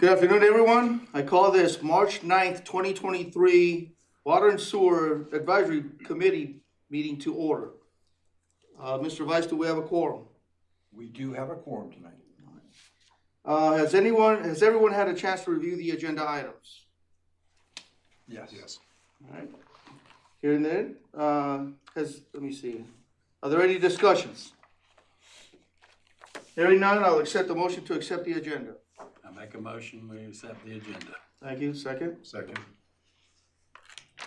Good afternoon, everyone. I call this March 9th, 2023 Water and Sewer Advisory Committee meeting to order. Mr. Vice, do we have a quorum? We do have a quorum tonight. Has everyone had a chance to review the agenda items? Yes. All right. Hearing that, let me see. Are there any discussions? Hearing none, I'll accept the motion to accept the agenda. I make a motion, we accept the agenda. Thank you. Second. Second.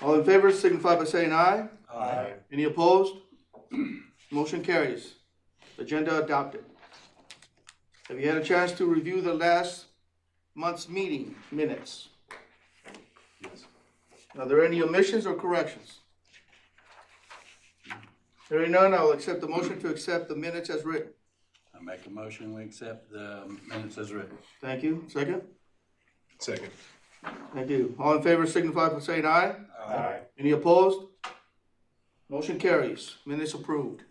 All in favor signify by saying aye. Aye. Any opposed? Motion carries. Agenda adopted. Have you had a chance to review the last month's meeting minutes? Yes. Are there any omissions or corrections? Hearing none, I will accept the motion to accept the minutes as written. I make a motion, we accept the minutes as written. Thank you. Second. Second. Thank you. All in favor signify by saying aye. Aye. Any opposed? Motion carries. Minutes approved.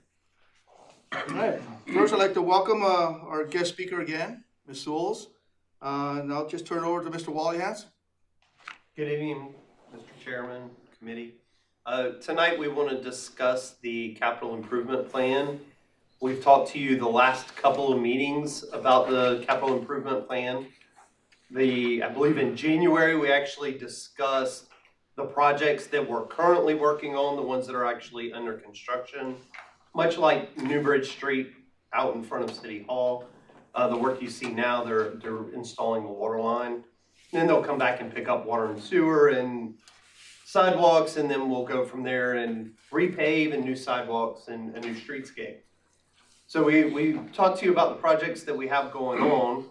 All right. First, I'd like to welcome our guest speaker again, Ms. Sewells. And I'll just turn it over to Mr. Wallyhans. Good evening, Mr. Chairman, committee. Tonight we want to discuss the capital improvement plan. We've talked to you the last couple of meetings about the capital improvement plan. I believe in January we actually discussed the projects that we're currently working on, the ones that are actually under construction, much like Newbridge Street out in front of City Hall. The work you see now, they're installing the water line. And then they'll come back and pick up water and sewer and sidewalks, and then we'll go from there and repave and new sidewalks and a new streetscape. So we talked to you about the projects that we have going on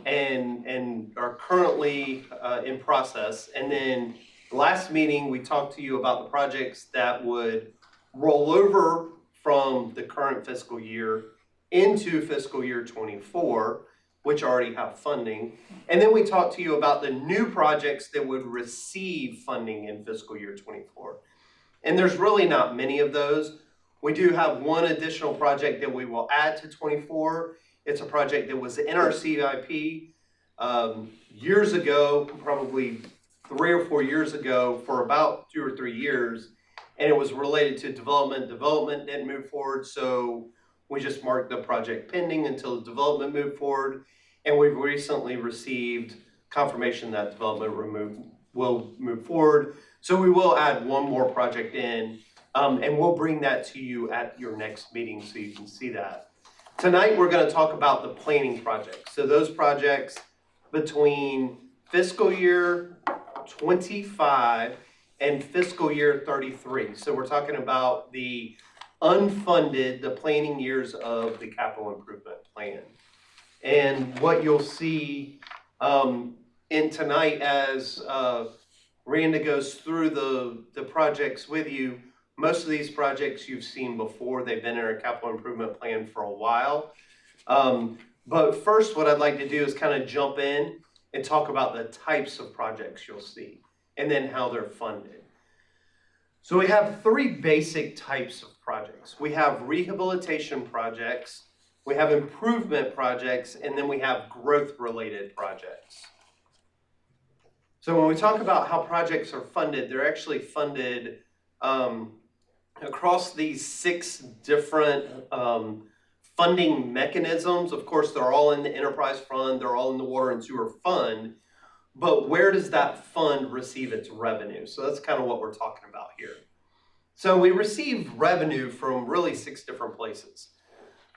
and are currently in process. And then last meeting, we talked to you about the projects that would roll over from the current fiscal year into fiscal year 24, which already have funding. And then we talked to you about the new projects that would receive funding in fiscal year 24. And there's really not many of those. We do have one additional project that we will add to 24. It's a project that was in our CIP years ago, probably 3 or 4 years ago, for about 2 or 3 years. And it was related to development. Development didn't move forward, so we just marked the project pending until the development moved forward. And we've recently received confirmation that development will move forward. So we will add one more project in, and we'll bring that to you at your next meeting so you can see that. Tonight, we're going to talk about the planning projects. So those projects between fiscal year 25 and fiscal year 33. So we're talking about the unfunded, the planning years of the capital improvement plan. And what you'll see in tonight as Randa goes through the projects with you, most of these projects you've seen before. They've been in our capital improvement plan for a while. But first, what I'd like to do is kind of jump in and talk about the types of projects you'll see and then how they're funded. So we have 3 basic types of projects. We have rehabilitation projects, we have improvement projects, and then we have growth-related projects. So when we talk about how projects are funded, they're actually funded across these 6 different funding mechanisms. Of course, they're all in the enterprise fund, they're all in the water and sewer fund, but where does that fund receive its revenue? So that's kind of what we're talking about here. So we receive revenue from really 6 different places.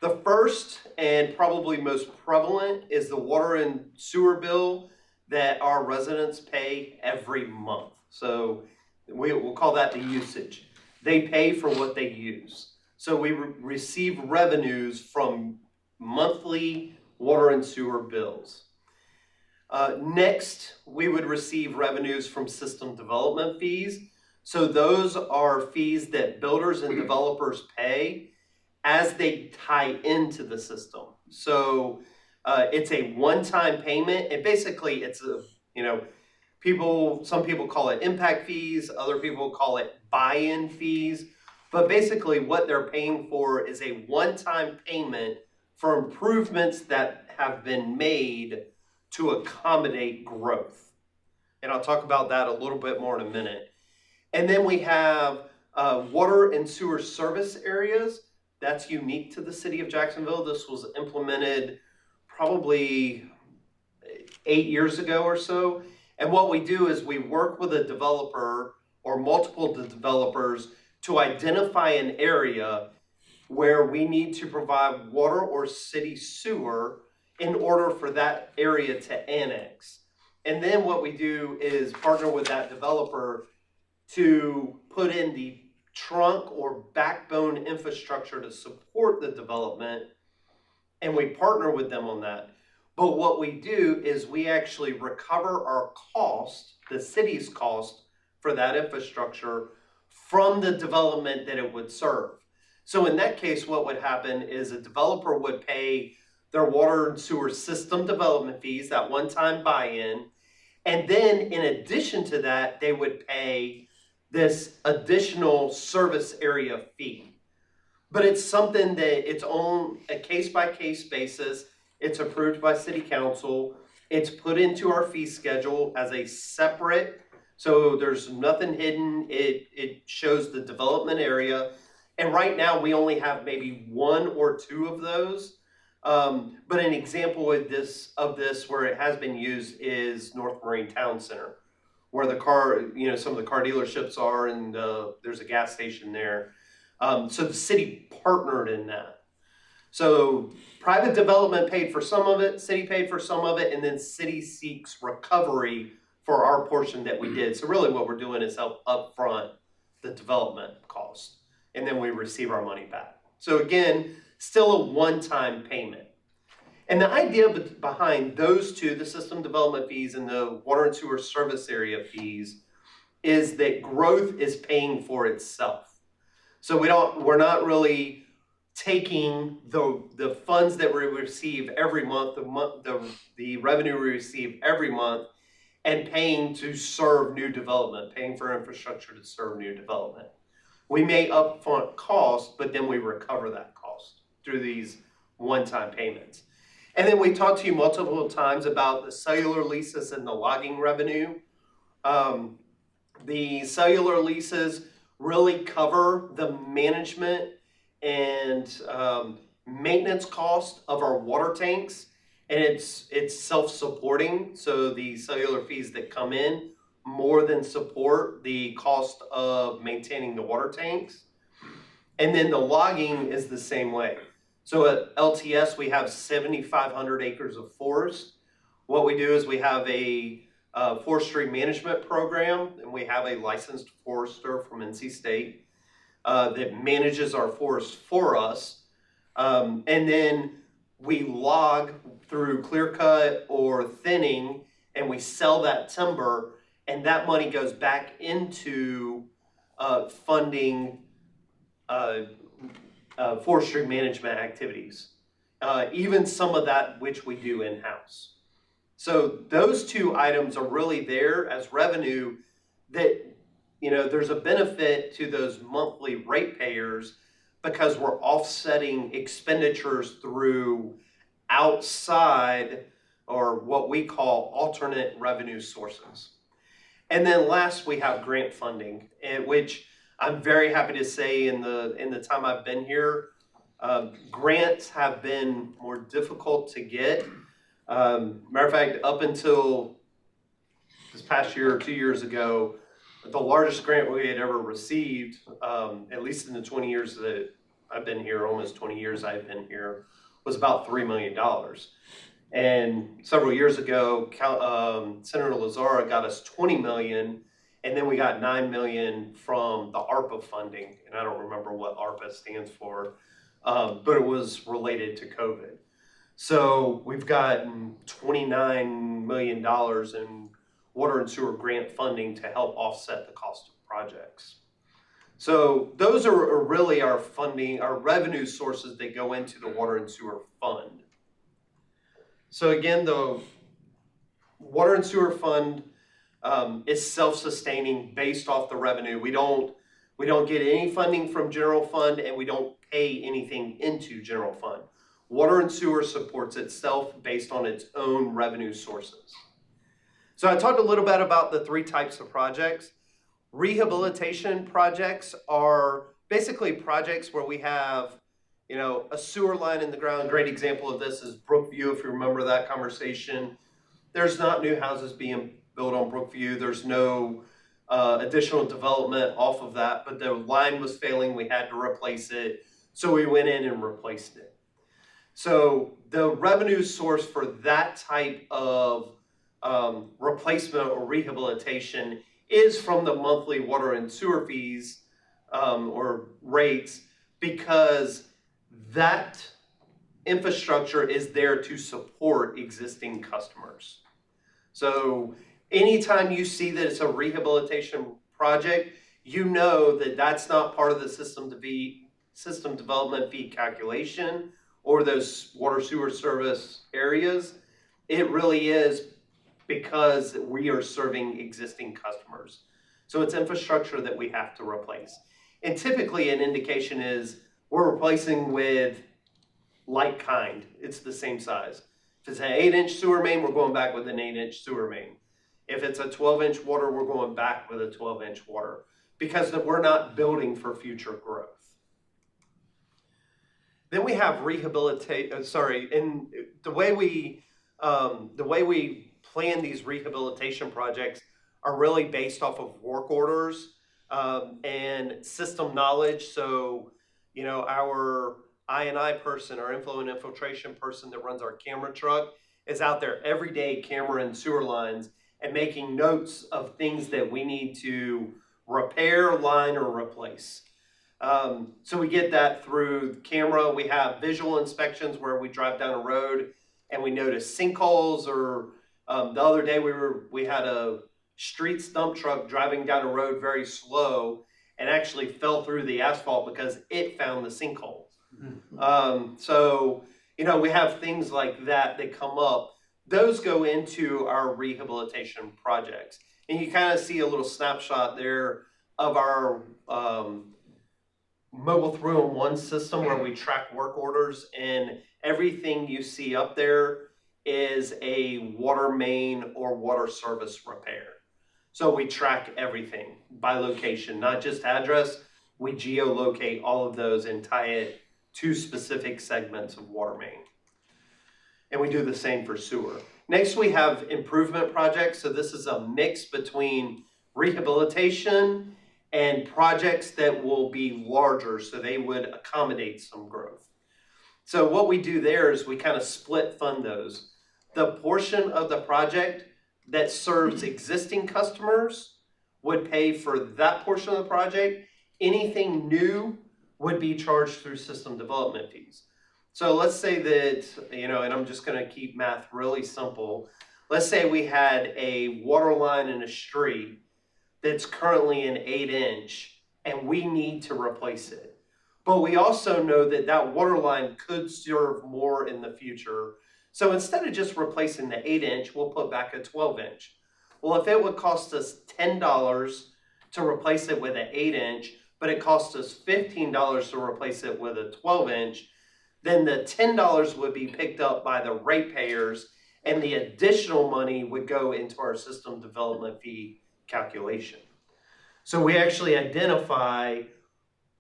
The first and probably most prevalent is the water and sewer bill that our residents pay every month. So we'll call that the usage. They pay for what they use. So we receive revenues from monthly water and sewer bills. Next, we would receive revenues from system development fees. So those are fees that builders and developers pay as they tie into the system. So it's a one-time payment, and basically it's some people call it impact fees, other people call it buy-in fees, but basically what they're paying for is a one-time payment for improvements that have been made to accommodate growth. And I'll talk about that a little bit more in a minute. And then we have water and sewer service areas. That's unique to the city of Jacksonville. This was implemented probably 8 years ago or so. And what we do is we work with a developer or multiple developers to identify an area where we need to provide water or city sewer in order for that area to annex. And then what we do is partner with that developer to put in the trunk or backbone infrastructure to support the development, and we partner with them on that. But what we do is we actually recover our cost, the city's cost for that infrastructure from the development that it would serve. So in that case, what would happen is a developer would pay their water and sewer system development fees, that one-time buy-in, and then in addition to that, they would pay this additional service area fee. But it's something that it's on a case-by-case basis. It's approved by city council. It's put into our fee schedule as a separate, so there's nothing hidden. It shows the development area. And right now we only have maybe 1 or 2 of those. But an example of this where it has been used is North Marine Town Center, where the car, some of the car dealerships are, and there's a gas station there. So the city partnered in that. So private development paid for some of it, city paid for some of it, and then city seeks recovery for our portion that we did. So really what we're doing is help upfront the development cost, and then we receive our money back. So again, still a one-time payment. And the idea behind those two, the system development fees and the water and sewer service area fees, is that growth is paying for itself. So we're not really taking the funds that we receive every month, the revenue we receive every month, and paying to serve new development, paying for infrastructure to serve new development. We may upfront cost, but then we recover that cost through these one-time payments. And then we talked to you multiple times about the cellular leases and the logging revenue. The cellular leases really cover the management and maintenance cost of our water tanks, and it's self-supporting. So the cellular fees that come in more than support the cost of maintaining the water tanks. And then the logging is the same way. So at LTS, we have 7,500 acres of forest. What we do is we have a forestry management program, and we have a licensed forester from NC State that manages our forest for us. And then we log through clear cut or thinning, and we sell that timber, and that money goes back into funding forestry management activities, even some of that which we do in-house. So those two items are really there as revenue that, there's a benefit to those monthly ratepayers because we're offsetting expenditures through outside or what we call alternate revenue sources. And then last, we have grant funding, which I'm very happy to say in the time I've been here, grants have been more difficult to get. Matter of fact, up until this past year or 2 years ago, the largest grant we had ever received, at least in the 20 years that I've been here, almost 20 years I've been here, was about $3 million. And several years ago, Senator Lazara got us $20 million, and then we got $9 million from the ARPA funding, and I don't remember what ARPA stands for, but it was related to COVID. So we've gotten $29 million in water and sewer grant funding to help offset the cost of projects. So those are really our funding, our revenue sources that go into the water and sewer fund. So again, the water and sewer fund is self-sustaining based off the revenue. We don't get any funding from general fund, and we don't pay anything into general fund. Water and sewer supports itself based on its own revenue sources. So I talked a little bit about the three types of projects. Rehabilitation projects are basically projects where we have, a sewer line in the ground. A great example of this is Brookview, if you remember that conversation. There's not new houses being built on Brookview. There's no additional development off of that, but the line was failing. We had to replace it. So we went in and replaced it. So the revenue source for that type of replacement or rehabilitation is from the monthly water and sewer fees or rates, because that infrastructure is there to support existing customers. So anytime you see that it's a rehabilitation project, you know that that's not part of the system development fee calculation or those water sewer service areas. It really is because we are serving existing customers. So it's infrastructure that we have to replace. And typically an indication is we're replacing with like kind. It's the same size. If it's an 8-inch sewer main, we're going back with an 8-inch sewer main. If it's a 12-inch water, we're going back with a 12-inch water, because we're not building for future growth. Then we have and the way we plan these rehabilitation projects are really based off of work orders and system knowledge. So, our I&I person, our inflow and infiltration person that runs our camera truck is out there every day cameraing sewer lines and making notes of things that we need to repair, line, or replace. So we get that through camera. We have visual inspections where we drive down a road and we notice sinkholes, or the other day we had a street dump truck driving down a road very slow and actually fell through the asphalt because it found the sinkhole. So, we have things like that come up. Those go into our rehabilitation projects. And you kind of see a little snapshot there of our mobile 3-in-1 system where we track work orders, and everything you see up there is a water main or water service repair. So we track everything by location, not just address. We geolocate all of those and tie it to specific segments of water main. And we do the same for sewer. Next, we have improvement projects. So this is a mix between rehabilitation and projects that will be larger, so they would accommodate some growth. So what we do there is we kind of split fund those. The portion of the project that serves existing customers would pay for that portion of the project. Anything new would be charged through system development fees. So let's say that, and I'm just going to keep math really simple. Let's say we had a water line in a street that's currently an 8-inch and we need to replace it. But we also know that that water line could serve more in the future. So instead of just replacing the 8-inch, we'll put back a 12-inch. Well, if it would cost us $10 to replace it with an 8-inch, but it costs us $15 to replace it with a 12-inch, then the $10 would be picked up by the ratepayers, and the additional money would go into our system development fee calculation. So we actually identify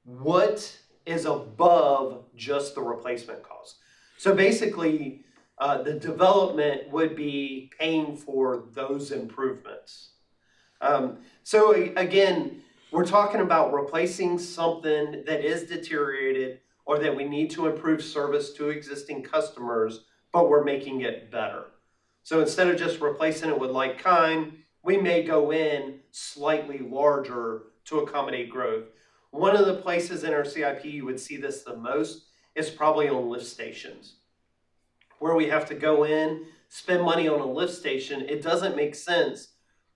what is above just the replacement cost. So basically, the development would be paying for those improvements. So again, we're talking about replacing something that is deteriorated or that we need to improve service to existing customers, but we're making it better. So instead of just replacing it with like kind, we may go in slightly larger to accommodate growth. One of the places in our CIP you would see this the most is probably on lift stations, where we have to go in, spend money on a lift station. It doesn't make sense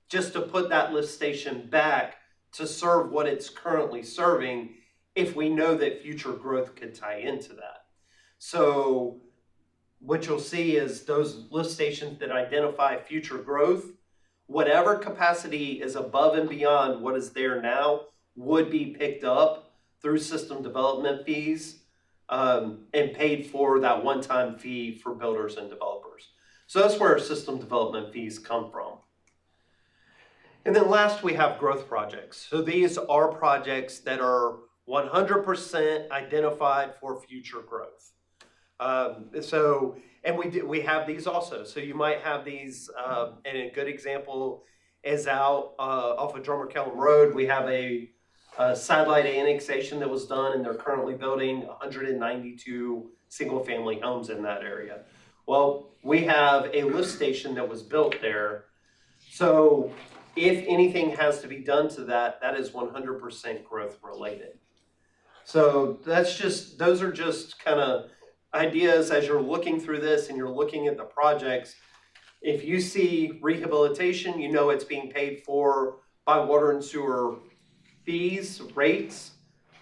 just to put that lift station back to serve what it's currently serving if we know that future growth could tie into that. So what you'll see is those lift stations that identify future growth, whatever capacity is above and beyond what is there now would be picked up through system development fees and paid for that one-time fee for builders and developers. So that's where our system development fees come from. And then last, we have growth projects. So these are projects that are 100% identified for future growth. And we have these also. So you might have these, and a good example is out off of Drummer Kellum Road. We have a satellite annexation that was done, and they're currently building 192 single-family homes in that area. Well, we have a lift station that was built there. So if anything has to be done to that, that is 100% growth related. So those are just kind of ideas as you're looking through this and you're looking at the projects. If you see rehabilitation, you know it's being paid for by water and sewer fees, rates.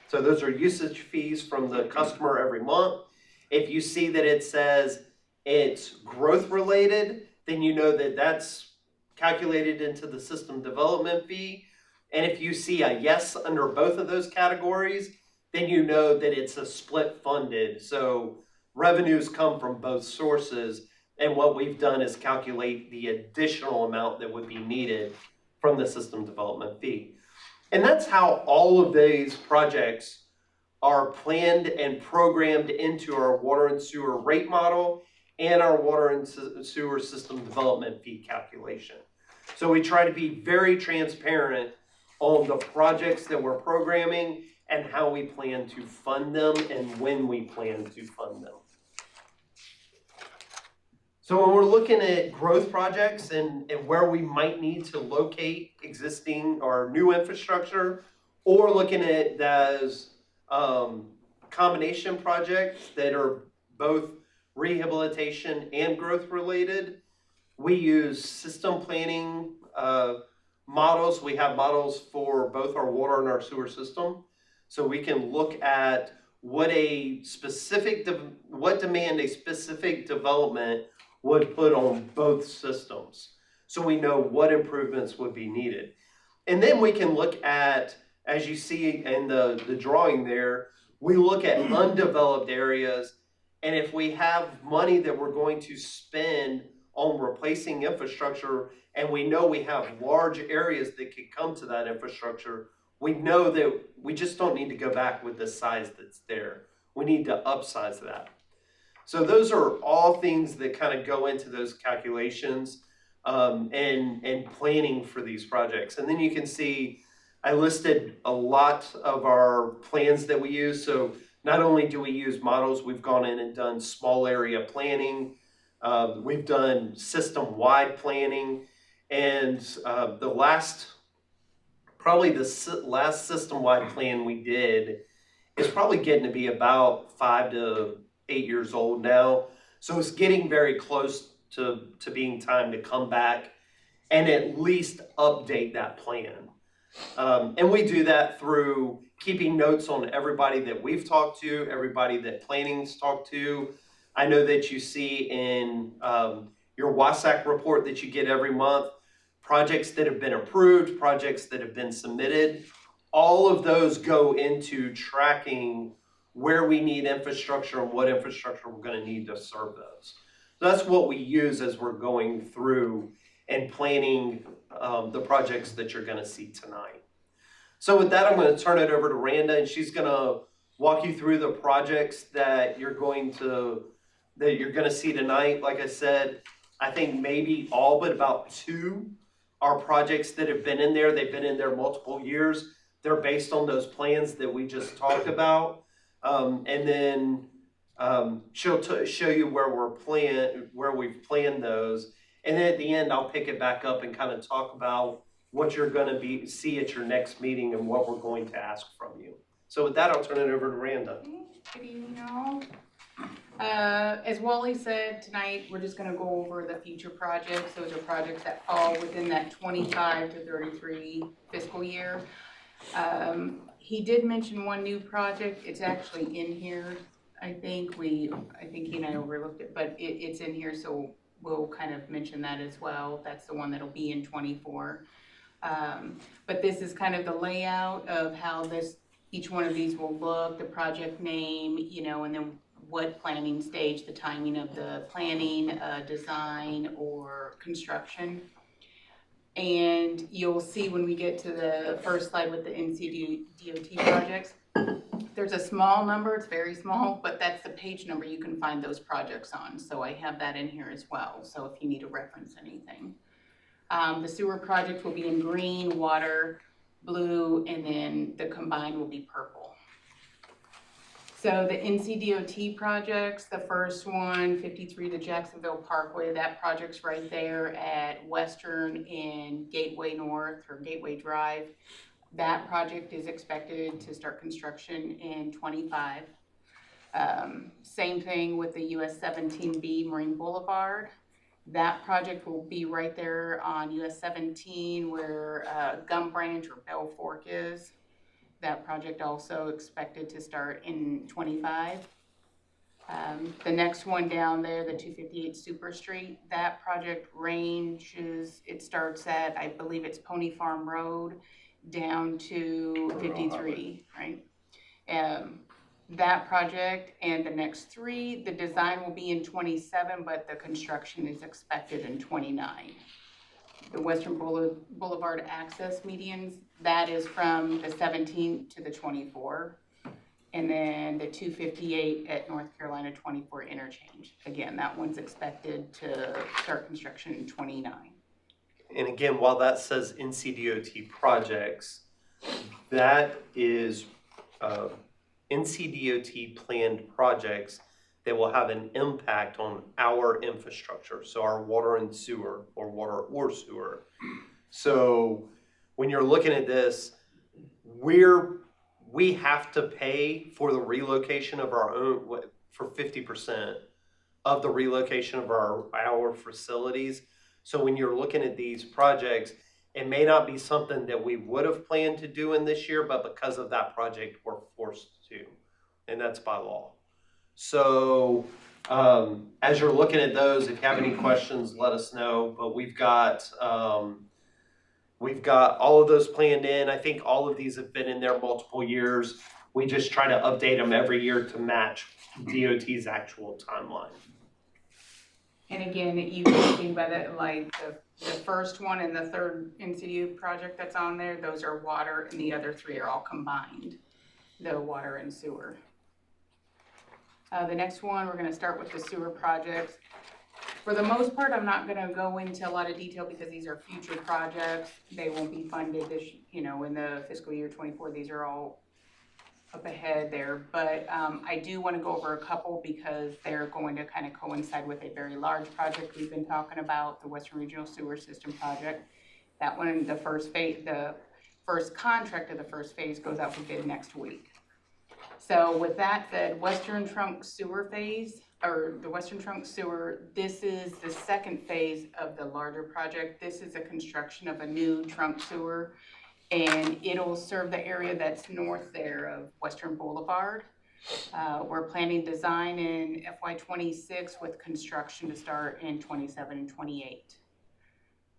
So those are usage fees from the customer every month. If you see that it says it's growth related, then you know that that's calculated into the system development fee. And if you see a yes under both of those categories, then you know that it's a split funded. So revenues come from both sources. And what we've done is calculate the additional amount that would be needed from the system development fee. And that's how all of these projects are planned and programmed into our water and sewer rate model and our water and sewer system development fee calculation. So we try to be very transparent on the projects that we're programming and how we plan to fund them and when we plan to fund them. So when we're looking at growth projects and where we might need to locate existing or new infrastructure, or looking at those combination projects that are both rehabilitation and growth related, we use system planning models. We have models for both our water and our sewer system. So we can look at what demand a specific development would put on both systems. So we know what improvements would be needed. And then we can look at, as you see in the drawing there, we look at undeveloped areas. And if we have money that we're going to spend on replacing infrastructure, and we know we have large areas that could come to that infrastructure, we know that we just don't need to go back with the size that's there. We need to upsize that. So those are all things that kind of go into those calculations and planning for these projects. And then you can see I listed a lot of our plans that we use. So not only do we use models, we've gone in and done small area planning. We've done system-wide planning. And the last system-wide plan we did is probably getting to be about 5 to 8 years old now. So it's getting very close to being time to come back and at least update that plan. And we do that through keeping notes on everybody that we've talked to, everybody that planning's talked to. I know that you see in your WASAC report that you get every month, projects that have been approved, projects that have been submitted. All of those go into tracking where we need infrastructure and what infrastructure we're going to need to serve those. So that's what we use as we're going through and planning the projects that you're going to see tonight. So with that, I'm going to turn it over to Randa, and she's going to walk you through the projects that you're going to see tonight. Like I said, I think maybe all but about 2 are projects that have been in there. They've been in there multiple years. They're based on those plans that we just talked about. And then she'll show you where we've planned those. And then at the end, I'll pick it back up and kind of talk about what you're going to see at your next meeting and what we're going to ask from you. So with that, I'll turn it over to Randa. Good evening, all. As Wally said, tonight we're just going to go over the future projects. Those are projects that fall within that 25 to 33 fiscal year. He did mention one new project. It's actually in here. I think he and I overlooked it, but it's in here, so we'll kind of mention that as well. That's the one that'll be in 24. But this is kind of the layout of how this each one of these will look, the project name, you know, and then what planning stage, the timing of the planning, design, or construction. And you'll see when we get to the first slide with the NCDOT projects, there's a small number, it's very small, but that's the page number you can find those projects on. So I have that in here as well, so if you need to reference anything. The sewer project will be in green, water, blue, and then the combined will be purple. So the NCDOT projects, the first one, 53 to Jacksonville Parkway, that project's right there at Western and Gateway North or Gateway Drive. That project is expected to start construction in 25. Same thing with the US 17B Marine Boulevard. That project will be right there on US 17 where Gum Branch or Bell Fork is. That project also expected to start in 25. The next one down there, the 258 Super Street, that project ranges, it starts at, I believe it's Pony Farm Road down to 53, right? That project and the next three, the design will be in 27, but the construction is expected in 29. The Western Boulevard access medians, that is from the 17th to the 24. And then the 258 at North Carolina 24 interchange. Again, that one's expected to start construction in 29. And again, while that says NCDOT projects, that is NCDOT planned projects that will have an impact on our infrastructure, so our water and sewer, or water or sewer. So when you're looking at this, we have to pay for the relocation of our own, for 50% of the relocation of our facilities. So when you're looking at these projects, it may not be something that we would have planned to do in this year, but because of that project, we're forced to, and that's by law. So as you're looking at those, if you have any questions, let us know. But we've got all of those planned in. I think all of these have been in there multiple years. We just try to update them every year to match DOT's actual timeline. And again, you can see by that, like the first one and the third NCDOT project that's on there, those are water, and the other three are all combined, the water and sewer. The next one, we're gonna start with the sewer projects. For the most part, I'm not gonna go into a lot of detail because these are future projects. They won't be funded this, in the fiscal year 24. These are all up ahead there, but I do want to go over a couple because they're going to kind of coincide with a very large project we've been talking about, the Western Regional Sewer System Project. That one, the first phase, the first contract of the first phase goes out for bid next week. So with that said, Western Trunk Sewer phase, or the Western Trunk Sewer, this is the second phase of the larger project. This is a construction of a new trunk sewer, and it'll serve the area that's north there of Western Boulevard. We're planning design in FY26 with construction to start in 27 and 28.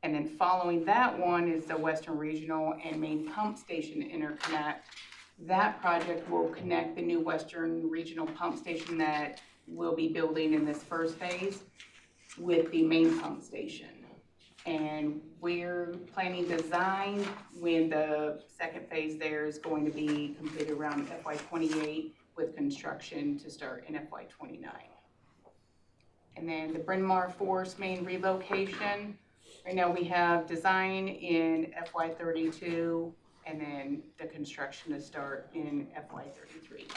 And then following that one is the Western Regional and Main Pump Station interconnect. That project will connect the new Western Regional Pump Station that we'll be building in this first phase with the main pump station. And we're planning design when the second phase there is going to be completed around FY28 with construction to start in FY29. And then the Bryn Mawr Forest Main relocation. Right now we have design in FY32 and then the construction to start in FY33.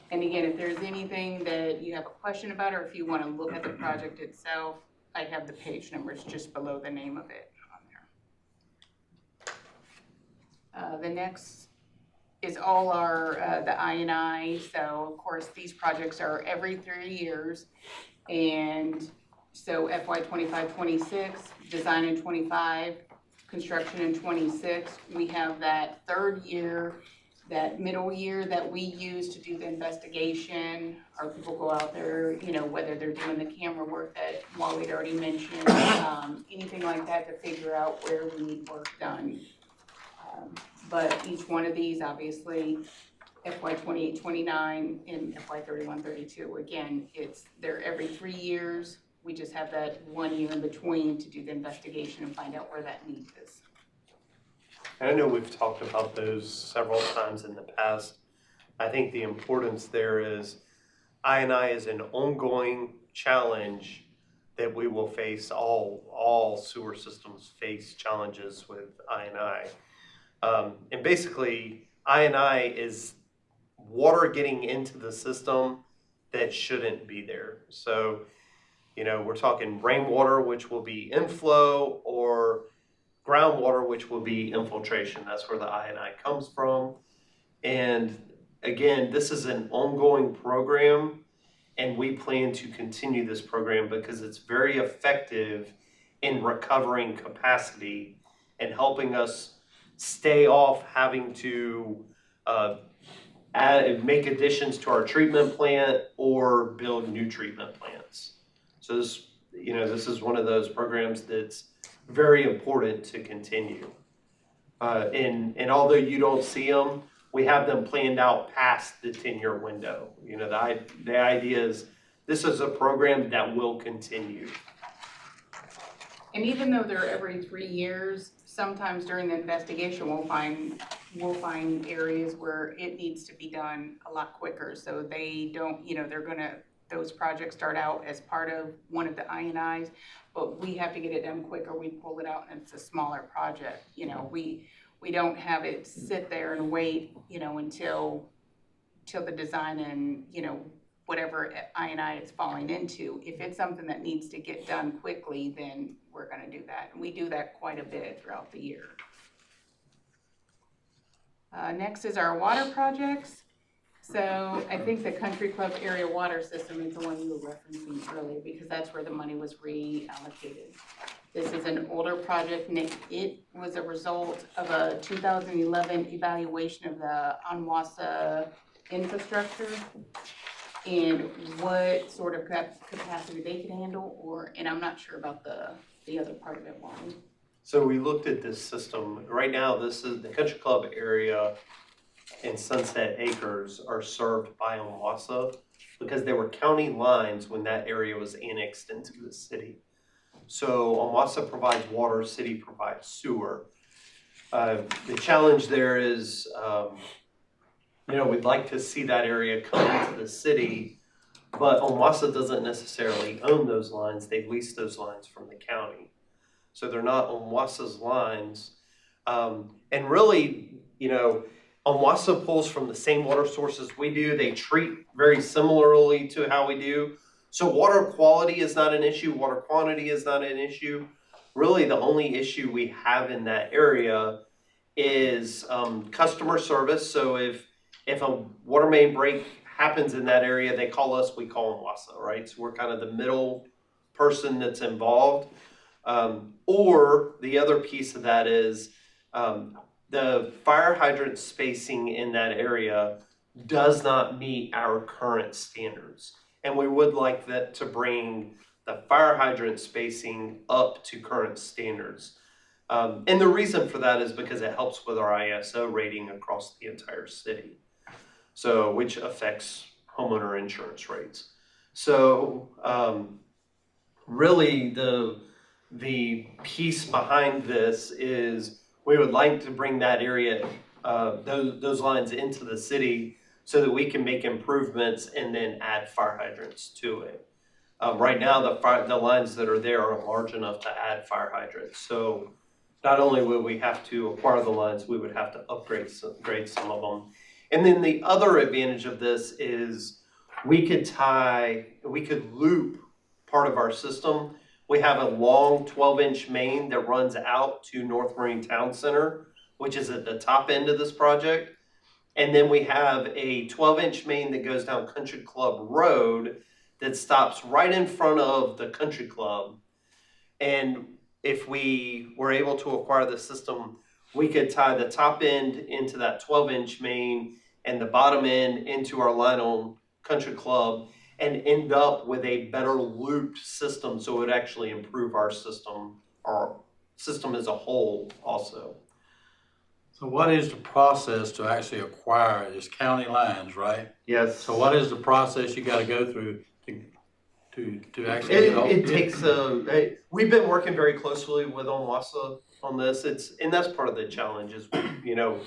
And again, if there's anything that you have a question about, or if you want to look at the project itself, I have the page numbers just below the name of it on there. The next is all our, the I&I. So of course, these projects are every 3 years. And so FY25-26, design in 25, construction in 26. We have that third year, that middle year that we use to do the investigation. Our people go out there, whether they're doing the camera work that Wally had already mentioned, anything like that to figure out where we need work done. But each one of these, obviously, FY28-29 and FY31-32, again, they're every 3 years. We just have that 1 year in between to do the investigation and find out where that need is. I know we've talked about those several times in the past. I think the importance there is I&I is an ongoing challenge that we will face. All sewer systems face challenges with I&I. And basically, I&I is water getting into the system that shouldn't be there. So, we're talking rainwater, which will be inflow, or groundwater, which will be infiltration. That's where the I&I comes from. And again, this is an ongoing program, and we plan to continue this program because it's very effective in recovering capacity and helping us stay off having to make additions to our treatment plant or build new treatment plants. So this is one of those programs that's very important to continue. And although you don't see them, we have them planned out past the 10-year window. The idea is this is a program that will continue. And even though they're every 3 years, sometimes during the investigation, we'll find areas where it needs to be done a lot quicker. So they don't, those projects start out as part of one of the I&Is, but we have to get it done quicker. We pull it out and it's a smaller project. We don't have it sit there and wait, until the design and, whatever I&I it's falling into. If it's something that needs to get done quickly, then we're gonna do that. And we do that quite a bit throughout the year. Next is our water projects. So I think the Country Club area water system is the one you were referencing earlier because that's where the money was reallocated. This is an older project, and it was a result of a 2011 evaluation of the Onwassa infrastructure and what sort of capacity they could handle, and I'm not sure about the other part of it, Juan. So we looked at this system. Right now, this is the Country Club area and Sunset Acres are served by Onwassa because they were county lines when that area was annexed into the city. So Onwassa provides water, city provides sewer. The challenge there is, we'd like to see that area come into the city, but Onwassa doesn't necessarily own those lines. They lease those lines from the county. So they're not Onwassa's lines. And really, Onwassa pulls from the same water sources we do. They treat very similarly to how we do. So water quality is not an issue. Water quantity is not an issue. Really, the only issue we have in that area is customer service. So if a water main break happens in that area, they call us, we call Onwassa, right? So we're kind of the middle person that's involved. Or the other piece of that is the fire hydrant spacing in that area does not meet our current standards. And we would like that to bring the fire hydrant spacing up to current standards. And the reason for that is because it helps with our ISO rating across the entire city. So, which affects homeowner insurance rates. So, really the piece behind this is we would like to bring that area, those lines into the city so that we can make improvements and then add fire hydrants to it. Right now, the lines that are there aren't large enough to add fire hydrants. So not only would we have to acquire the lines, we would have to upgrade some of them. And then the other advantage of this is we could loop part of our system. We have a long 12-inch main that runs out to North Marine Town Center, which is at the top end of this project. And then we have a 12-inch main that goes down Country Club Road that stops right in front of the Country Club. And if we were able to acquire the system, we could tie the top end into that 12-inch main and the bottom end into our line on Country Club and end up with a better looped system, so it would actually improve our system as a whole also. So what is the process to actually acquire this county lines, right? Yes. So what is the process you gotta go through to actually get all? It takes we've been working very closely with ONWASA on this. And that's part of the challenge is, you know,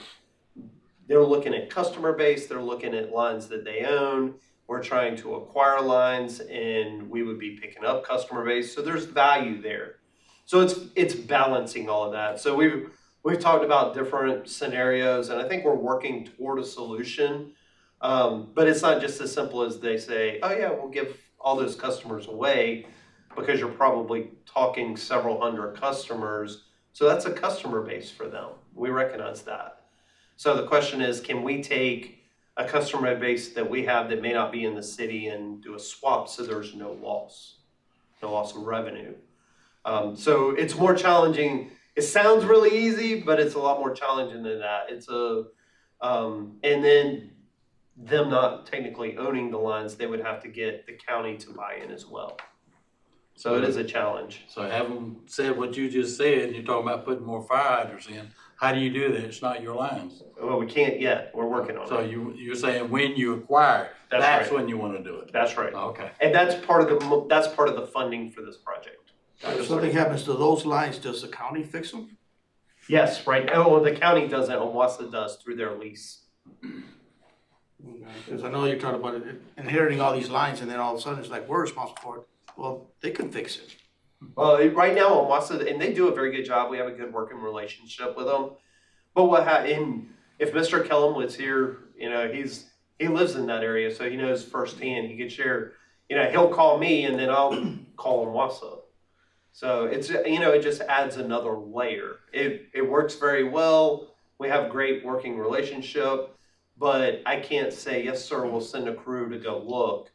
they're looking at customer base, they're looking at lines that they own. We're trying to acquire lines and we would be picking up customer base. So there's value there. So it's balancing all of that. So we've talked about different scenarios and I think we're working toward a solution. But it's not just as simple as they say, oh yeah, we'll give all those customers away, because you're probably talking several hundred customers. So that's a customer base for them. We recognize that. So the question is, can we take a customer base that we have that may not be in the city and do a swap so there's no loss of revenue? So it's more challenging. It sounds really easy, but it's a lot more challenging than that. And then them not technically owning the lines, they would have to get the county to buy in as well. So it is a challenge. So having said what you just said, you're talking about putting more fire hydrants in. How do you do that? It's not your lines. Well, we can't yet. We're working on So it. you're saying when you acquire, that's right. when you want to do it. That's right. Okay. And that's part of the funding for this project. If something happens to those lines, does the county fix them? Yes, right. Oh, well, the county doesn't. ONWASA does through their lease. Because I know you're talking about inheriting all these lines and then all of a sudden it's like, we're responsible for it. Well, they can fix it. Well, right now ONWASA, and they do a very good job. We have a good working relationship with them. But if Mr. Kellum was here, you know, he lives in that area, so he knows firsthand. He could share, you know, he'll call me and then I'll call ONWASA. So it's, you know, it just adds another layer. It works very well. We have great working relationship, but I can't say, yes, sir, we'll send a crew to go look.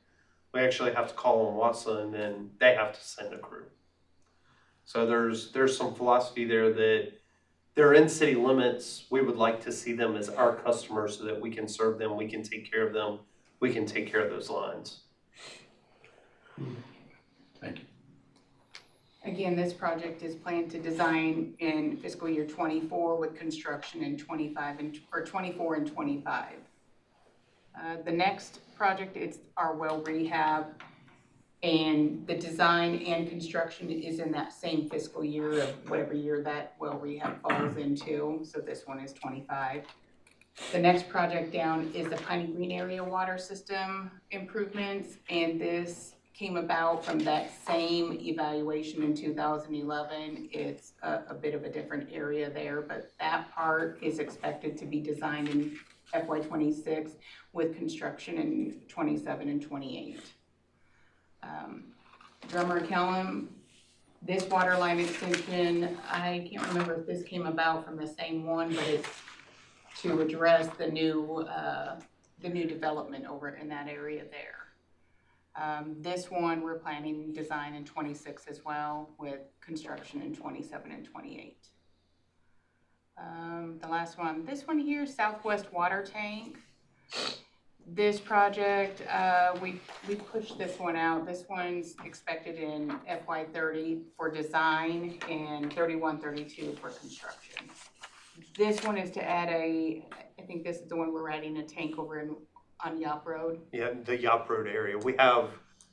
We actually have to call ONWASA and then they have to send a crew. So there's some philosophy there that they're in city limits. We would like to see them as our customers so that we can serve them, we can take care of them, we can take care of those lines. Thank you. Again, this project is planned to design in fiscal year 24 with construction in 24 and 25. The next project is our well rehab, and the design and construction is in that same fiscal year of whatever year that well rehab falls into. So this one is 25. The next project down is the Piney Green area water system improvements, and this came about from that same evaluation in 2011. It's a bit of a different area there, but that part is expected to be designed in FY26 with construction in 27 and 28. Drummer Kellum, this water line extension, I can't remember if this came about from the same one, but it's to address the new development over in that area there. This one, we're planning design in 26 as well, with construction in 27 and 28. The last one, this one here, Southwest Water Tank. This project, we pushed this one out. This one's expected in FY30 for design and 31-32 for construction. This one is to add I think this is the one we're adding a tank over on Yop Road. Yeah, the Yop Road area. We have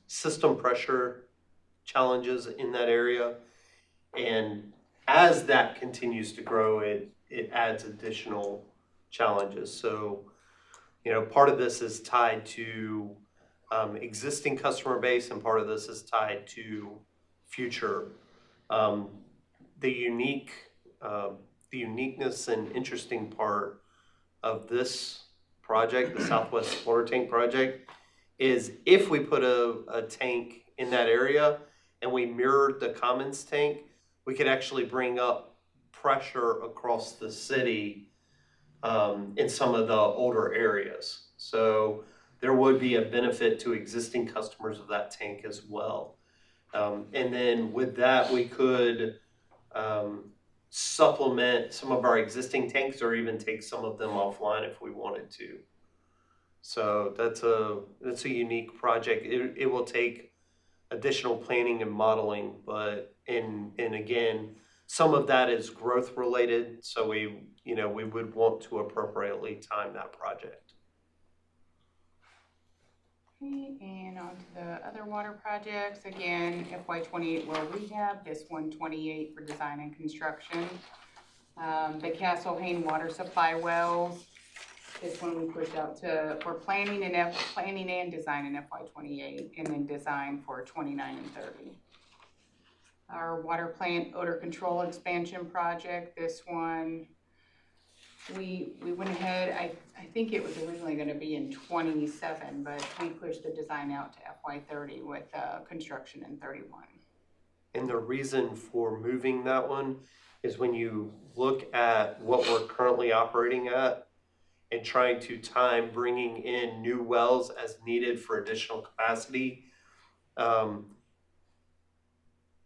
system pressure challenges in that area. And as that continues to grow, it adds additional challenges. So, you know, part of this is tied to existing customer base, and part of this is tied to future. The uniqueness and interesting part of this project, the Southwest Water Tank project, is if we put a tank in that area and we mirrored the Commons tank, we could actually bring up pressure across the city in some of the older areas. So there would be a benefit to existing customers of that tank as well. And then with that, we could supplement some of our existing tanks or even take some of them offline if we wanted to. So that's a unique project. It will take additional planning and modeling, but and again, Some of that is growth related, so we would want to appropriately time that project. Okay, and on to the other water projects, again, FY28 well rehab, this one 28 for design and construction. The Castle Hayne water supply wells, this one we pushed out for planning and design in FY28, and then design for 29 and 30. Our water plant odor control expansion project, this one, we went ahead, I think it was originally gonna be in 27, but we pushed the design out to FY30 with construction in 31. And the reason for moving that one is when you look at what we're currently operating at and trying to time bringing in new wells as needed for additional capacity,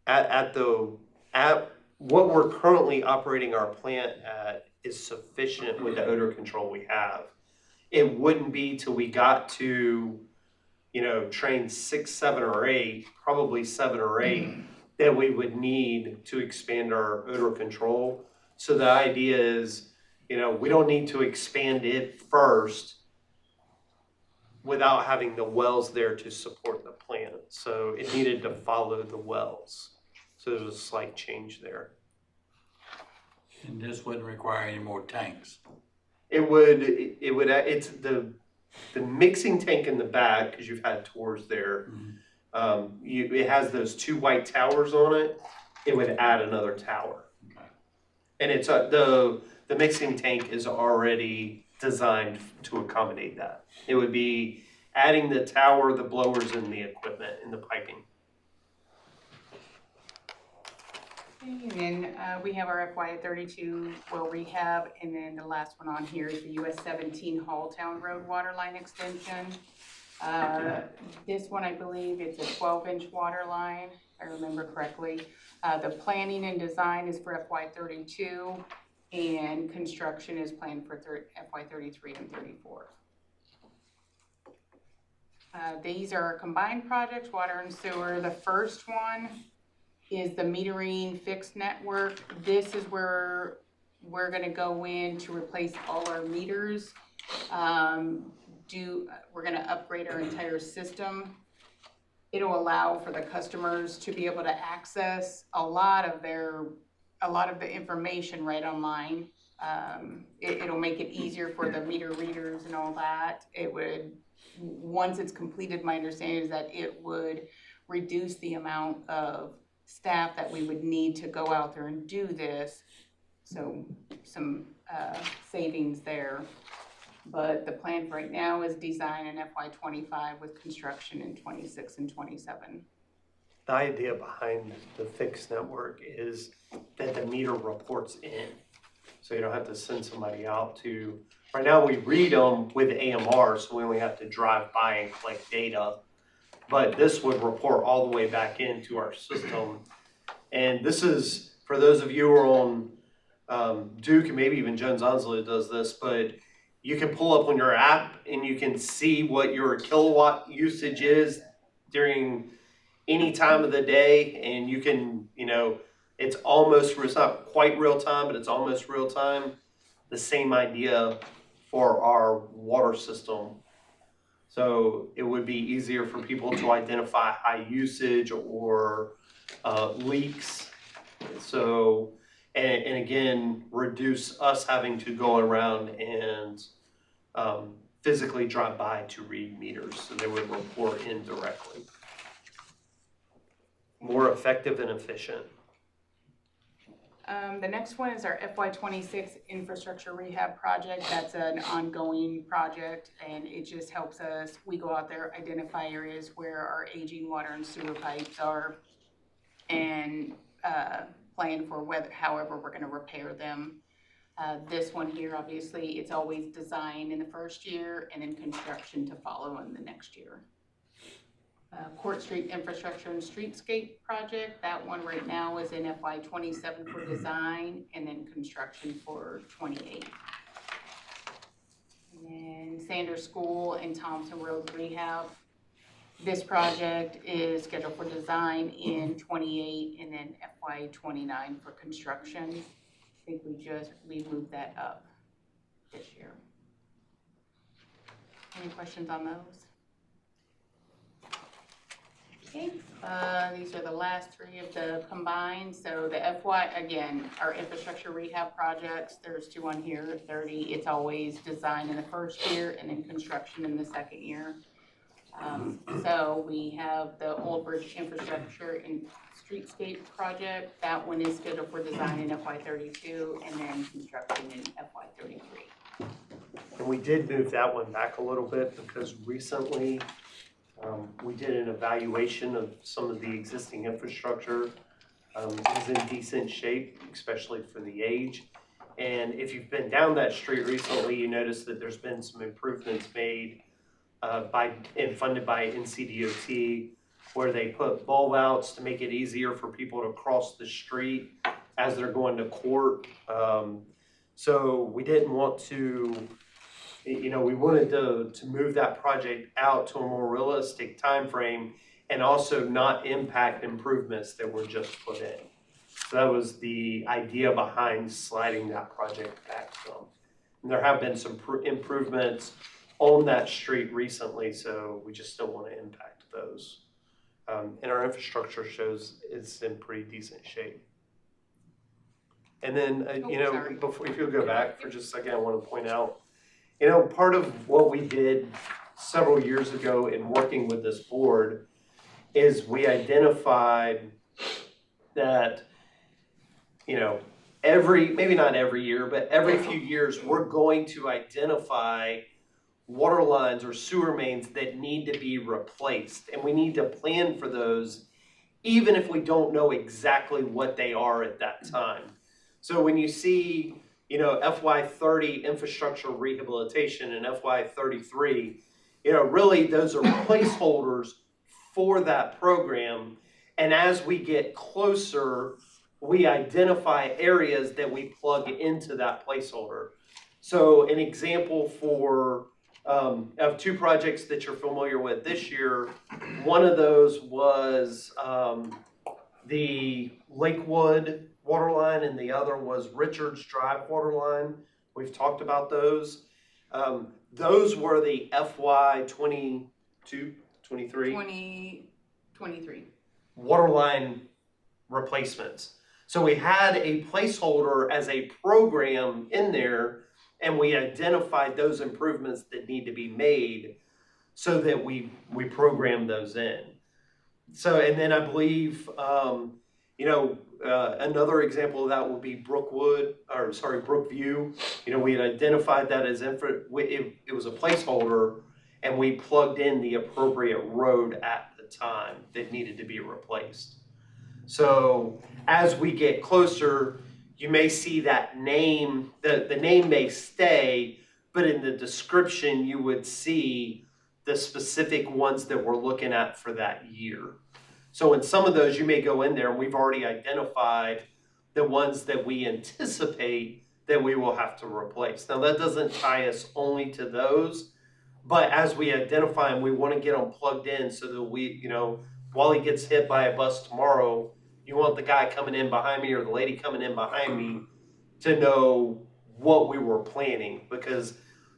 at what we're currently operating our plant at is sufficient with the odor control we have. It wouldn't be till we got to, train 6, 7, or 8, probably 7 or 8, that we would need to expand our odor control. So the idea is, we don't need to expand it first without having the wells there to support the plant. So it needed to follow the wells. So there's a slight change there. And this wouldn't require any more tanks. It's the mixing tank in the back, because you've had tours there. It has those 2 white towers on it. It would add another tower. Okay. And it's the mixing tank is already designed to accommodate that. It would be adding the tower, the blowers, and the equipment and the piping. And then we have our FY32 well rehab, and then the last one on here is the US 17 Halltown Road water line extension. This one, I believe it's a 12-inch water line, if I remember correctly. The planning and design is for FY32, and construction is planned for FY33 and 34. These are combined projects, water and sewer. The first one is the metering fixed network. This is where we're gonna go in to replace all our meters. We're gonna upgrade our entire system. It'll allow for the customers to be able to access a lot of the information right online. It'll make it easier for the meter readers and all that. Once it's completed, my understanding is that it would reduce the amount of staff that we would need to go out there and do this. So some savings there. But the plan right now is design in FY25 with construction in 26 and 27. The idea behind the fixed network is that the meter reports in. So you don't have to send somebody out to, right now we read them with AMR, so we only have to drive by and collect data. But this would report all the way back into our system. And this is, for those of you who are on Duke, and maybe even Jones Onslow does this, but you can pull up on your app and you can see what your kilowatt usage is during any time of the day. And you can, it's not quite real time, but it's almost real time. The same idea for our water system. So it would be easier for people to identify high usage or leaks. So, and again, reduce us having to go around and physically drive by to read meters. So they would report in directly. More effective and efficient. The next one is our FY26 infrastructure rehab project. That's an ongoing project, and it just helps us. We go out there, identify areas where our aging water and sewer pipes are, and plan for however we're going to repair them. This one here, obviously, it's always design in the first year and then construction to follow in the next year. Court Street Infrastructure and Streetscape Project, that one right now is in FY27 for design and then construction for 28. And then Sanders School and Thompson Road Rehab. This project is scheduled for design in 28 and then FY29 for construction. I think we moved that up this year. Any questions on those? Okay, these are the last three of the combined. So the again, our infrastructure rehab projects, there's two on here, 30. It's always design in the first year and then construction in the second year. So we have the Old Bridge Infrastructure and Streetscape project. That one is scheduled for design in FY32 and then construction in FY33. And we did move that one back a little bit because recently we did an evaluation of some of the existing infrastructure. It's in decent shape, especially for the age. And if you've been down that street recently, you notice that there's been some improvements made and funded by NCDOT, where they put bulb outs to make it easier for people to cross the street as they're going to court. So we didn't want to, we wanted to move that project out to a more realistic time frame and also not impact improvements that were just put in. So that was the idea behind sliding that project back some. And there have been some improvements on that street recently, so we just don't want to impact those. And our infrastructure shows it's in pretty decent shape. And then, sorry. before, if you'll go back for just a second, I want to point out, part of what we did several years ago in working with this board is we identified that, maybe not every year, but every few years, we're going to identify water lines or sewer mains that need to be replaced. And we need to plan for those, even if we don't know exactly what they are at that time. So when you see, FY30 infrastructure rehabilitation and FY33, really those are placeholders for that program. And as we get closer, we identify areas that we plug into that placeholder. So an example of two projects that you're familiar with this year, one of those was the Lakewood water line and the other was Richards Drive water line. We've talked about those. Those were the FY23 water line replacements. So we had a placeholder as a program in there, and we identified those improvements that need to be made so that we programmed those in. So, and then I believe, another example of that would be Brookview. We had identified that as it was a placeholder, and we plugged in the appropriate road at the time that needed to be replaced. So as we get closer, you may see that name, the name may stay, but in the description, you would see the specific ones that we're looking at for that year. So in some of those, you may go in there and we've already identified the ones that we anticipate that we will have to replace. Now that doesn't tie us only to those, but as we identify them, we want to get them plugged in so that we, while he gets hit by a bus tomorrow, you want the guy coming in behind me or the lady coming in behind me to know what we were planning, because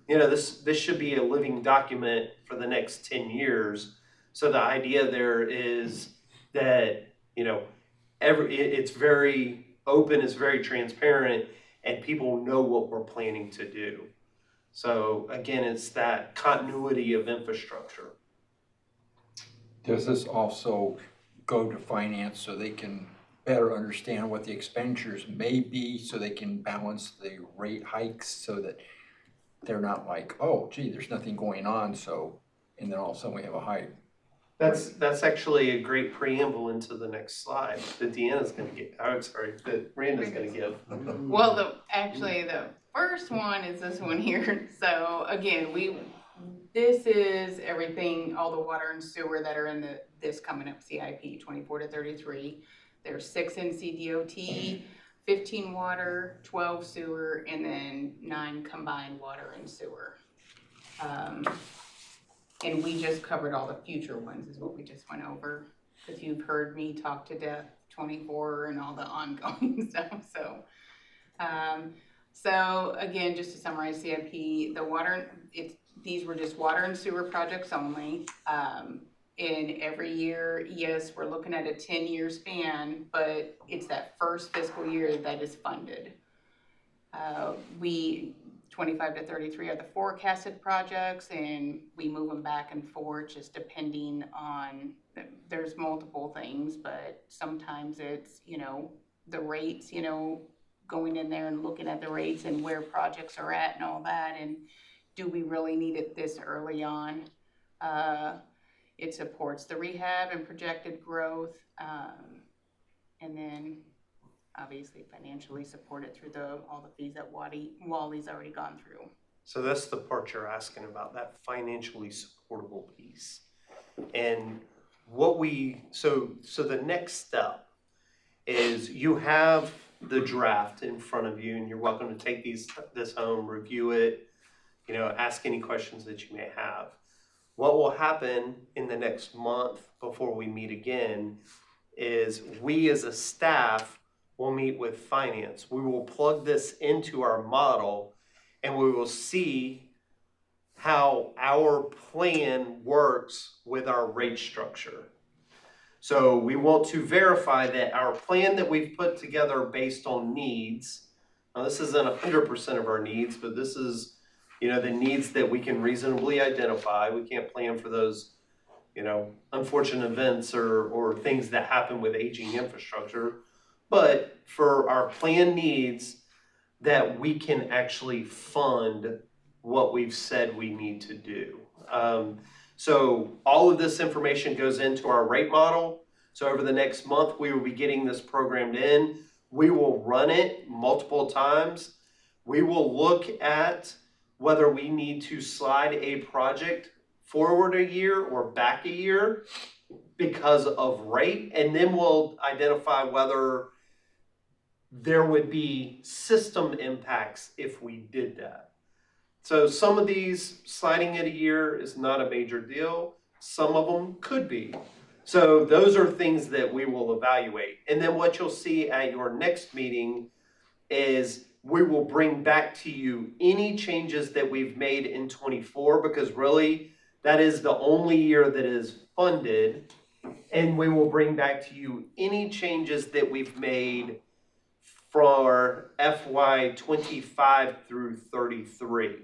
this should be a living document for the next 10 years. So the idea there is that it's very open, it's very transparent, and people know what we're planning to do. So again, it's that continuity of infrastructure. Does this also go to finance so they can better understand what the expenditures may be, so they can balance the rate hikes so that they're not like, oh, gee, there's nothing going on, so, and then all of a sudden we have a hike? That's actually a great preamble into the next slide that Deanna's going to give. That Miranda's going to give. Well, the first one is this one here. So again, this is everything, all the water and sewer that are in this coming up CIP 24-33. There's 6 NCDOT, 15 water, 12 sewer, and then 9 combined water and sewer. And we just covered all the future ones is what we just went over, because you've heard me talk to death 24 and all the ongoing stuff, so. So again, just to summarize CIP, these were just water and sewer projects only. In every year, yes, we're looking at a 10-year span, but it's that first fiscal year that is funded. 25 to 33 are the forecasted projects, and we move them back and forth just depending on, there's multiple things, but sometimes it's, the rates, going in there and looking at the rates and where projects are at and all that, and do we really need it this early on? It supports the rehab and projected growth, and then obviously financially support it through all the fees that Wally's already gone through. So that's the part you're asking about, that financially supportable piece. And so the next step is you have the draft in front of you, and you're welcome to take this home, review it, ask any questions that you may have. What will happen in the next month before we meet again is we as a staff will meet with finance. We will plug this into our model, and we will see how our plan works with our rate structure. So we want to verify that our plan that we've put together based on needs, now this isn't 100% of our needs, but this is, the needs that we can reasonably identify. We can't plan for those, unfortunate events or things that happen with aging infrastructure. But for our planned needs, that we can actually fund what we've said we need to do. So all of this information goes into our rate model. So over the next month, we will be getting this programmed in. We will run it multiple times. We will look at whether we need to slide a project forward a year or back a year because of rate. And then we'll identify whether there would be system impacts if we did that. So some of these, sliding it a year is not a major deal. Some of them could be. So those are things that we will evaluate. And then what you'll see at your next meeting is we will bring back to you any changes that we've made in 24, because really that is the only year that is funded. And we will bring back to you any changes that we've made for FY25 through 33.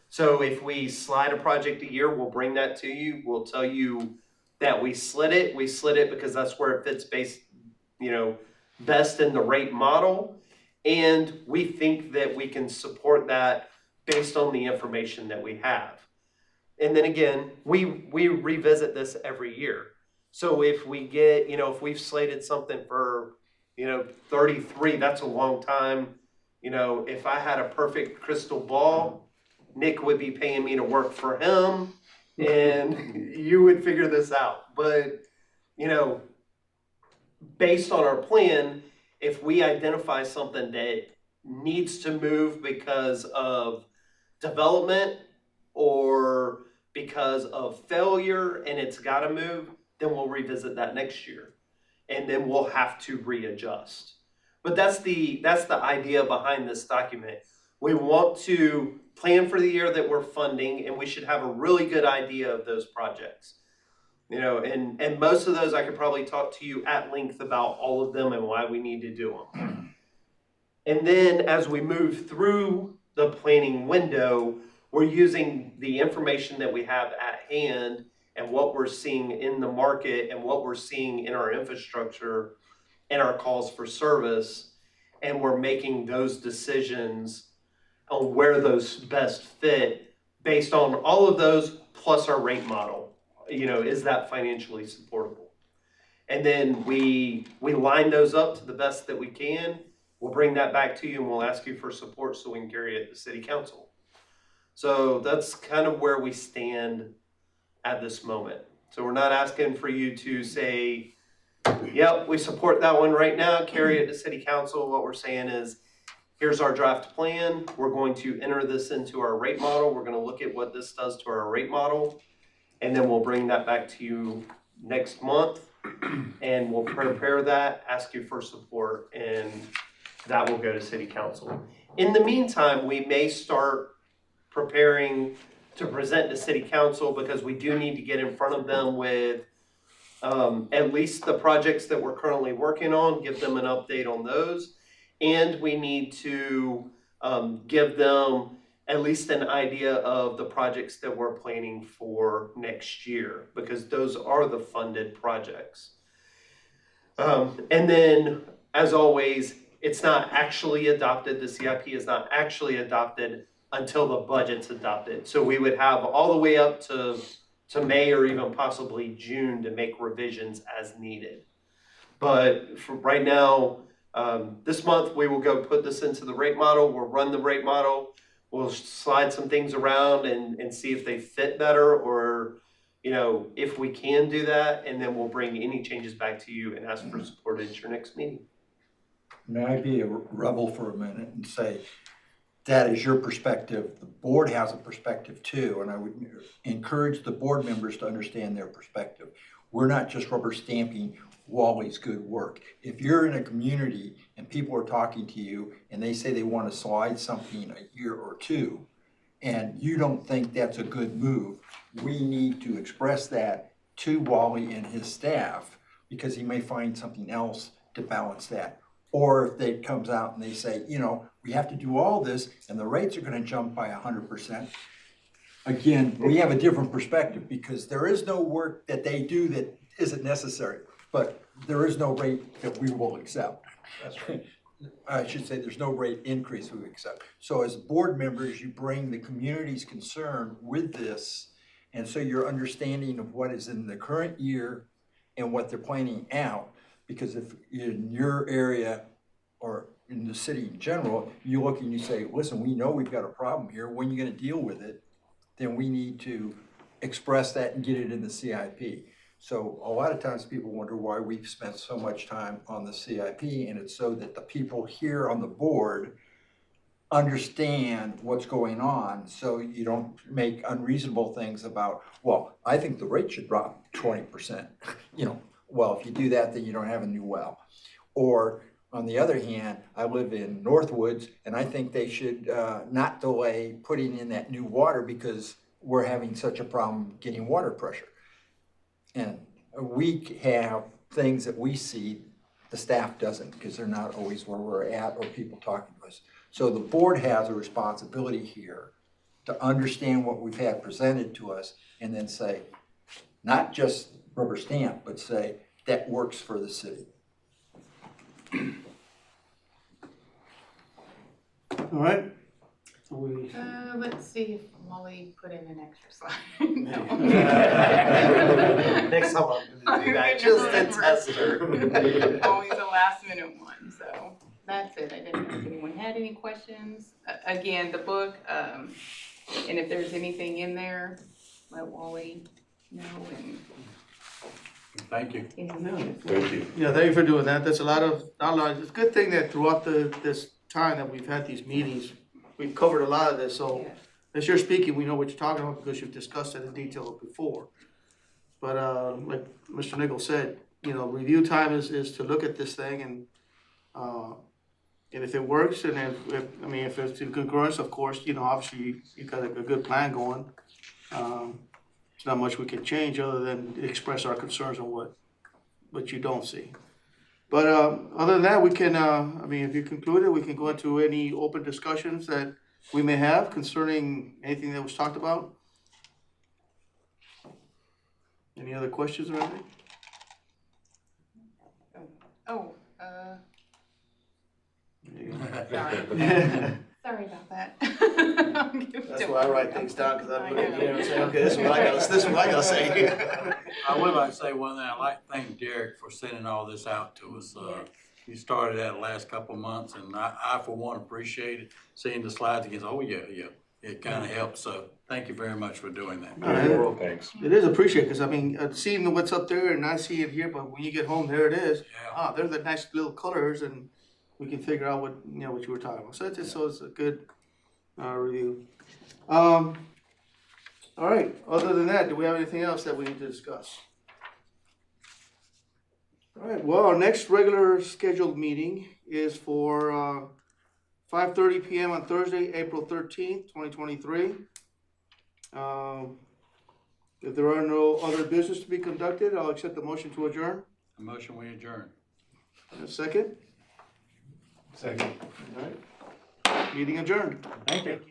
So if we slide a project a year, we'll bring that to you. We'll tell you that we slid it. We slid it because that's where it fits best in the rate model. And we think that we can support that based on the information that we have. And then again, we revisit this every year. So if we get, if we've slated something for 33, that's a long time. If I had a perfect crystal ball, Nick would be paying me to work for him, and you would figure this out. But, based on our plan, if we identify something that needs to move because of development or because of failure and it's got to move, then we'll revisit that next year. And then we'll have to readjust. But that's the idea behind this document. We want to plan for the year that we're funding, and we should have a really good idea of those projects. And most of those I could probably talk to you at length about all of them and why we need to do them. And then as we move through the planning window, we're using the information that we have at hand and what we're seeing in the market and what we're seeing in our infrastructure and our calls for service. And we're making those decisions on where those best fit based on all of those plus our rate model. Is that financially supportable? And then we line those up to the best that we can. We'll bring that back to you and we'll ask you for support so we can carry it to City Council. So that's kind of where we stand at this moment. So we're not asking for you to say, yep, we support that one right now, carry it to City Council. What we're saying is, here's our draft plan. We're going to enter this into our rate model. We're going to look at what this does to our rate model. And then we'll bring that back to you next month. And we'll prepare that, ask you for support, and that will go to city council. In the meantime, we may start preparing to present to city council, because we do need to get in front of them with at least the projects that we're currently working on, give them an update on those. And we need to give them at least an idea of the projects that we're planning for next year, because those are the funded projects. And then, as always, it's not actually adopted, the CIP is not actually adopted until the budget's adopted. So we would have all the way up to May or even possibly June to make revisions as needed. But for right now, this month, we will go put this into the rate model, we'll run the rate model, we'll slide some things around and see if they fit better, or, you know, if we can do that, and then we'll bring any changes back to you and ask for support at your next meeting. May I be a rebel for a minute and say, that is your perspective. The board has a perspective too, and I would encourage the board members to understand their perspective. We're not just rubber stamping Wally's good work. If you're in a community and people are talking to you and they say they want to slide something a year or two, and you don't think that's a good move, we need to express that to Wally and his staff, because he may find something else to balance that. Or if they comes out and they say, you know, we have to do all this and the rates are gonna jump by 100%. Again, we have a different perspective, because there is no work that they do that isn't necessary, but there is no rate that we will accept. That's right. I should say there's no rate increase we accept. So as board members, you bring the community's concern with this, and so your understanding of what is in the current year and what they're planning out. Because if in your area or in the city in general, you look and you say, listen, we know we've got a problem here, when are you gonna deal with it? Then we need to express that and get it in the CIP. So a lot of times people wonder why we've spent so much time on the CIP, and it's so that the people here on the board understand what's going on, so you don't make unreasonable things about, well, I think the rate should drop 20%. You know, well, if you do that, then you don't have a new well. Or on the other hand, I live in Northwoods, and I think they should not delay putting in that new water because we're having such a problem getting water pressure. And we have things that we see, the staff doesn't, because they're not always where we're at or people talking to us. So the board has a responsibility here to understand what we've had presented to us, and then say, not just rubber stamp, but say, that works for the city. All right. So we, Let's see if Wally put in an extra slide. No. Next time I'm gonna do that, just to test her. Always a last minute one, so that's it. I didn't know if anyone had any questions. Again, the book, and if there's anything in there, let Wally know and. Thank you. Thank you. yeah, thank you for doing that. That's a lot of knowledge. It's a good thing that throughout this time that we've had these meetings, we've covered a lot of this, so Yeah. as you're speaking, we know what you're talking about because you've discussed it in detail before. But like Mr. Nichols said, you know, review time is to look at this thing and if it works, and if it's in congruence, of course, you know, obviously you got a good plan going. There's not much we can change other than express our concerns on what you don't see. But other than that, we can, if you concluded, we can go into any open discussions that we may have concerning anything that was talked about. Any other questions or anything? Sorry about that. That's why I write things down, because I'm looking here and saying, okay, this is what I gotta say. I would like to say one thing. I'd like to thank Derek for sending all this out to us. He started that the last couple of months, and I for one appreciate it. Seeing the slides again, oh yeah, it kind of helps. So thank you very much for doing that. All right. Thanks. It is appreciated, because seeing what's up there and I see it here, but when you get home, there it is. Yeah. They're the nice little colors, and we can figure out what you were talking about. So it's a good review. All All right, other than that, do we have anything else that we need to discuss? All right, well, our next regular scheduled meeting is for 5:30 PM on Thursday, April 13th, 2023. If there are no other business to be conducted, I'll accept the motion to adjourn. A motion, we adjourn. A second? Second. All right, meeting adjourned. Thank you.